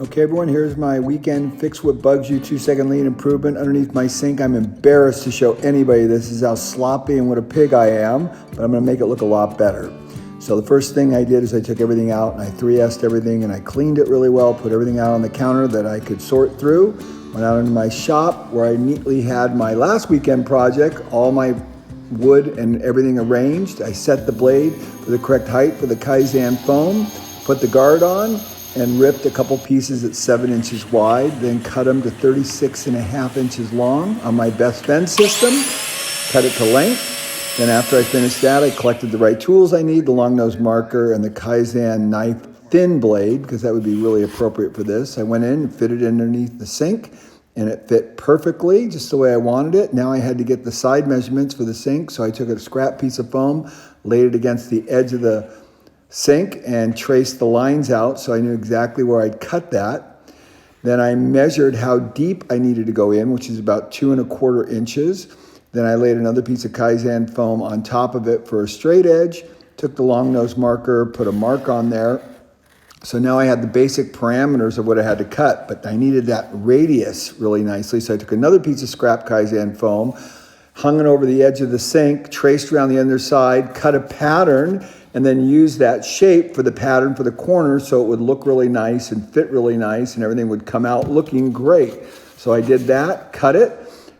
Okay, everyone, here's my weekend Fix What Bugs You 2-second lean improvement underneath my sink. I'm embarrassed to show anybody this is how sloppy and what a pig I am, but I'm gonna make it look a lot better. So the first thing I did is I took everything out and I 3S'd everything and I cleaned it really well, put everything out on the counter that I could sort through, went out into my shop where I neatly had my last weekend project, all my wood and everything arranged. I set the blade for the correct height for the Kaizen foam, put the guard on, and ripped a couple pieces at 7 inches wide, then cut them to 36.5 inches long on my best bend system, cut it to length. Then after I finished that, I collected the right tools I need, the long nose marker and the Kaizen knife thin blade, because that would be really appropriate for this. I went in and fitted it underneath the sink, and it fit perfectly, just the way I wanted it. Now I had to get the side measurements for the sink, so I took a scrap piece of foam, laid it against the edge of the sink and traced the lines out so I knew exactly where I'd cut that. Then I measured how deep I needed to go in, which is about 2¼ inches. Then I laid another piece of Kaizen foam on top of it for a straight edge, took the long nose marker, put a mark on there. So now I had the basic parameters of what I had to cut, but I needed that radius really nicely. So I took another piece of scrap Kaizen foam, hung it over the edge of the sink, traced around the underside, cut a pattern, and then used that shape for the pattern for the corner so it would look really nice and fit really nice and everything would come out looking great. So I did that, cut it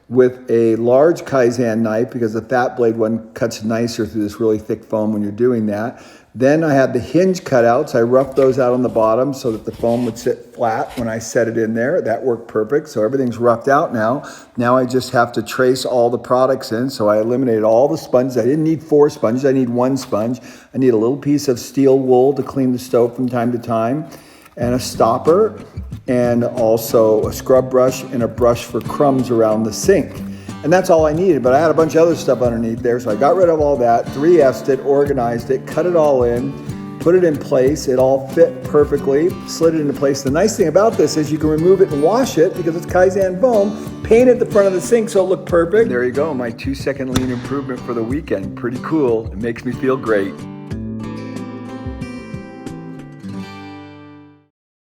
with a large Kaizen knife because the fat blade one cuts nicer through this really thick foam when you're doing that. Then I had the hinge cutouts. I roughed those out on the bottom so that the foam would sit flat when I set it in there. That worked perfect. So everything's roughed out now. Now I just have to trace all the products in. So I eliminated all the sponges. I didn't need 4 sponges. I need 1 sponge. I need a little piece of steel wool to clean the stove from time to time, and a stopper, and also a scrub brush and a brush for crumbs around the sink. And that's all I needed, but I had a bunch of other stuff underneath there, so I got rid of all that, 3S'd it, organized it, cut it all in, put it in place. It all fit perfectly, slid it into place. The nice thing about this is you can remove it and wash it because it's Kaizen foam, paint it the front of the sink so it looked perfect. There you go, my 2-second lean improvement for the weekend. Pretty cool. It makes me feel great.